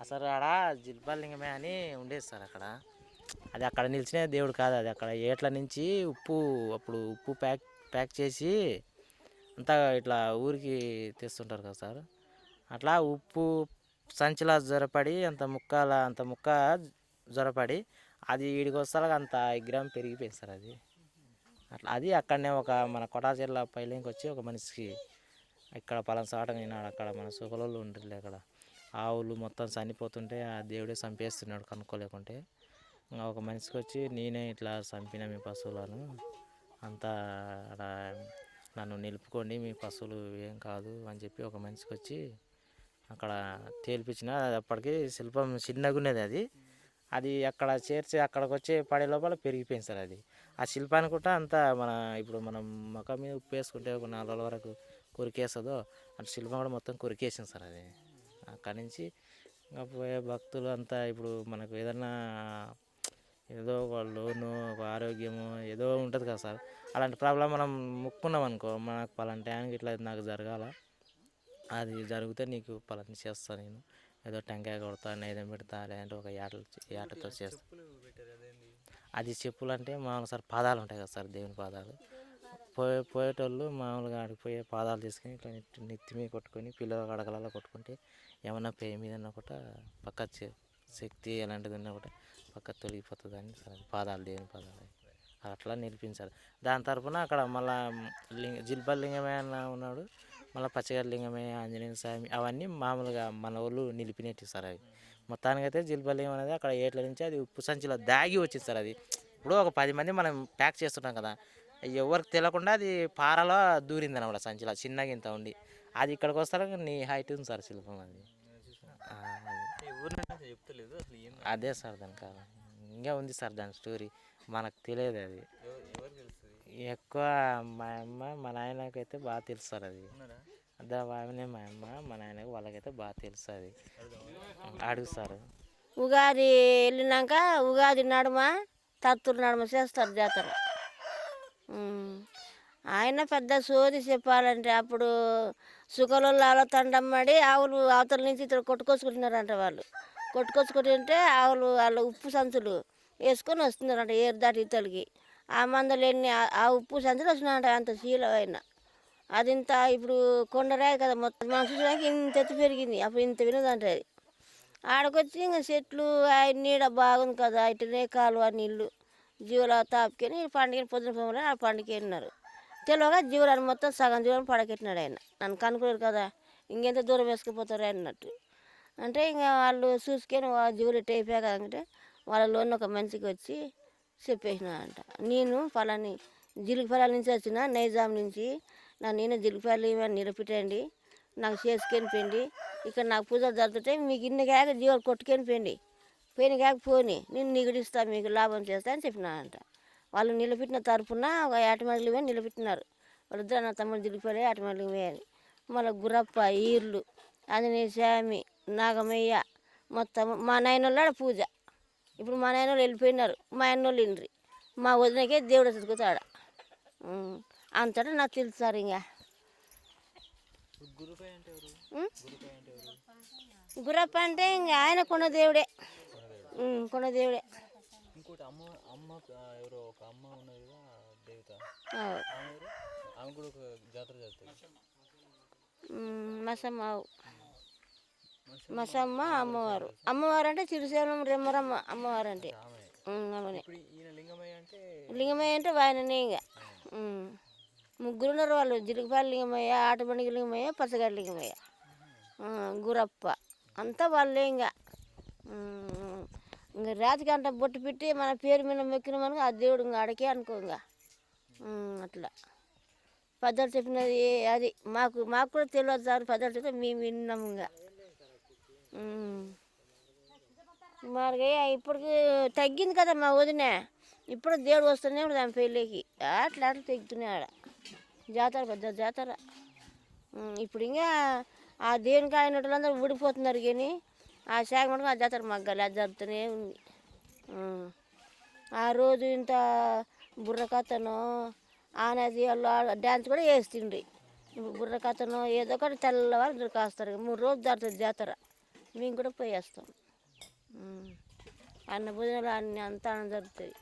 అసలు ఆడ జిల్బాలింగమే అని ఉండేది సార్ అక్కడ. అది అక్కడ నిలిచిన దేవుడు కాదు, అది అక్కడ ఏట్ల నుంచి అప్పుడు ఉప్పు ప్యాక్ ప్యాక్ చేసి అంతా ఇట్లా ఊరికి తెస్తుంటారు కదా సార్. అట్లా ఉప్పు సంచిలా జ్వరపడి అంత ముక్క జ్వరపడి అది వీడికి వస్తారు అంత విగ్రహం పెరిగిపోయింది సార్. అది అట్లా అది అక్కడనే ఒక మన కొటాచెర్ల పైలింకి వచ్చి ఒక మనిషికి ఇక్కడ పలానా సాట నేను అక్కడ మన సుఖలలో ఉండలే అక్కడ ఆవులు మొత్తం చనిపోతుంటే ఆ దేవుడే చంపేస్తున్నాడు కనుక్కోలేకుంటే. ఒక మనిషికి వచ్చి నేనే ఇట్లా చంపిన మీ పశువులను అంతా అక్కడ నన్ను నిలుపుకోండి, మీ పశువులు ఏం కాదు అని చెప్పి ఒక మనిషికి వచ్చి అక్కడ తేల్పించిన. అప్పటికి శిల్పం చిన్నగా ఉన్నది. అది అక్కడ చేర్చి అక్కడికి వచ్చి పడే లోపల పెరిగిపోయింది సార్. అది ఆ శిల్పానికి కూడా అంతా ఇప్పుడు మనం మొక్క మీద ఉప్పు వేసుకుంటే ఒక 4 రోజుల వరకు కొరికేస్తుందో అటు శిల్పం కూడా మొత్తం కొరికేసింది సార్. అది అక్కడి నుంచి ఇంకా పోయే భక్తులు అంతా ఇప్పుడు మనకు ఏదన్నా ఏదో ఒక లోను ఒక ఆరోగ్యము ఏదో ఉంటుంది కదా సార్. అలాంటి ప్రాబ్లం మనం ముక్కున్నాం అనుకో, మనకు పలానా టైంకి ఇట్లా నాకు జరగాల, అది జరిగితే నీకు పలానా చేస్తాను నేను, ఏదో టెంకాయ కొడతా నైదం పెడతా లేదంటే ఒక ఏటతో చేస్తాను. అది చెప్పులు అంటే మామూలు సార్ పాదాలు ఉంటాయి కదా సార్, దేవుని పాదాలు. పోయేటోళ్ళు మామూలుగా ఆడికి పోయే పాదాలు తీసుకొని ఇట్లా నెత్తి మీద కొట్టుకొని పిల్లల గడగలలో కొట్టుకుంటే ఏమన్నా పేయ మీద కూడా పక్క శక్తి ఎలాంటిది ఉన్నా కూడా పక్క తొలగిపోతుంది అని సార్. పాదాలు దేవుని పాదాలు అట్లా నిలిపించాలి. దాని తరఫున అక్కడ మళ్ళా జిల్బల్ లింగమే అన్న ఉన్నాడు, మళ్ళీ పచ్చగడ్డ లింగమే, ఆంజనేయ స్వామి, అవన్నీ మామూలుగా మన వాళ్ళు నిలిపినట్టు సార్. అవి మొత్తానికైతే జిల్బల్ లింగం అనేది అక్కడ ఏట్ల నుంచి అది ఉప్పు సంచిలో దాగి వచ్చింది సార్. అది ఇప్పుడు ఒక 10 మంది మనం ప్యాక్ చేస్తుంటాం కదా, ఎవరికి తెలియకుండా అది పారలో దూరింది అనమాట సంచిలో చిన్నగా ఇంత ఉండి. అది ఇక్కడికి వస్తారు నీ హైట్ ఉంది సార్ శిల్పం. అది అదే సార్ దాని కారణం ఇంకా ఉంది సార్ దాని స్టోరీ, మనకు తెలియదు. అది ఎక్కువ మా అమ్మ మా నాయనకైతే బాగా తెలుసు సార్. అది అదే ఆమెనే మా అమ్మ మా నాయనకి వాళ్ళకైతే బాగా తెలుసు. అది అడుగుతారు. ఉగాది వెళ్ళినాక ఉగాది నడుమ తత్తులు నడుమ చేస్తారు జాతర. ఆయన పెద్ద సోది చెప్పాలంటే అప్పుడు సుఖలలో తండమ్మడి ఆవులు అవతల నుంచి ఇతర కొట్టుకొచ్చుకుంటున్నారంట. వాళ్ళు కొట్టుకొచ్చుకుంటుంటే ఆవులు వాళ్ళ ఉప్పు సంచులు వేసుకొని వస్తున్నారంట ఏరు దాటి ఇతలకి. ఆ మందలు ఎన్ని ఆ ఉప్పు సంచులు వచ్చినాయంట, అంత శీలమైన అది ఇంత ఇప్పుడు కొండరాయి కదా మొత్తం మనం చూసడానికి ఇంత ఎత్తు పెరిగింది. అప్పుడు ఇంత వినదంటే అది ఆడకొచ్చి ఇంకా చెట్లు నీడ బాగుంది కదా, ఇటునే కాలువ నీళ్ళు జీవుల తాపుకొని పండుగని పొద్దున పోమని ఆ పండుగ వెళ్ళినారు. తెలియగా జీవులను మొత్తం సగం జీవులను పడకెట్టినాడు ఆయన. నన్ను కనుక్కోరు కదా, ఇంకెంత దూరం వేసుకుపోతారు అన్నట్టు. అంటే ఇంకా వాళ్ళు చూసుకొని జీవులు ఎట్టు అయిపోయా కదంటే వాళ్ళలోని ఒక మనిషికి వచ్చి చెప్పేసిన అంట, నేను ఫలాని జిలుగుపల్లి నుంచి వచ్చిన నైజాం నుంచి, నేను జిలుగుపల్లి నిలబెట్టండి, నాకు చేసుకొని పోండి, ఇక్కడ నాకు పూజలు జరుగుతుంటాయి, మీకు ఇన్ని కాక జీవాలు కొట్టుకొని పోండి, పోయిన కాక పోని నేను నిగడిస్తాను, మీకు లాభం చేస్తా అని చెప్పినానంట. వాళ్ళు నిలబెట్టిన తరపున ఒక ఏటమల్లివే నిలబెట్టినారు. వాళ్ళిద్దరు నా తమ్ముడు జిలుగుపల్లి ఏటమల్లివే అని. మళ్ళీ గురప్ప ఈర్లు ఆంజనేయ స్వామి నాగమయ్య మొత్తం మా నాయనోళ్ళ పూజ. ఇప్పుడు మా నాయన వాళ్ళు వెళ్ళిపోయినారు, మా అన్నోళ్ళు ఇండ్రి, మా వదినకే దేవుడు చదువుతాడ అంతటా నాకు తెలుసు సార్. ఇంకా గురప్ప అంటే ఇంకా ఆయన కొన దేవుడే, కొన దేవుడే. ఇంకోటి అమ్మ ఎవరో ఒక అమ్మ ఉన్నది కదా దేవత, ఆమె కూడా ఒక జాతర చేస్తుంది. మసమ్మ అమ్మవారు. అమ్మవారు అంటే చిరుసేనం రెమ్మరమ్మ అమ్మవారు అంటే లింగమయ్య అంటే ఆయననే. ఇంకా ముగ్గురున్నారు వాళ్ళు, జిలుగుపల్లి లింగమయ్య, ఆటబండికి లింగమయ్య, పచ్చగడ్డ లింగమయ్య, గురప్ప అంతా వాళ్ళే. ఇంకా ఇంకా రాతికి అంట బొట్టు పెట్టి మన పేరు మీద మొక్కిన మనకు ఆ దేవుడు ఇంకా అడకే అనుకో. ఇంకా అట్లా పెద్దలు చెప్పినది అది మాకు కూడా తెలియదు సార్. పెద్దలు చెప్తే మేము విన్నాము. ఇంకా మరి ఇప్పటికి తగ్గింది కదా మా వదిన, ఇప్పుడు దేవుడు వస్తూనే ఇప్పుడు దాని పెళ్ళికి అట్లా తెగుతున్నాడు. జాతర పెద్ద జాతర. ఇప్పుడు ఇంకా ఆ దేవునికి ఆయన వాళ్ళందరూ ఊడిపోతున్నారు కానీ ఆ శాఖ మటుకు ఆ జాతర మగ్గాలి, అది జరుగుతూనే ఉంది. ఆ రోజు ఇంత బుర్రకథనో ఆనది వాళ్ళు డ్యాన్స్ కూడా వేస్తుండ్రి. ఇప్పుడు బుర్రకథనో ఏదో ఒకటి తెల్లవారు కాస్తారు. 3 రోజులు జరుగుతుంది జాతర. మేము కూడా పోయేస్తాం. అన్న భోజనాలు అన్ని అంతా జరుగుతాయి.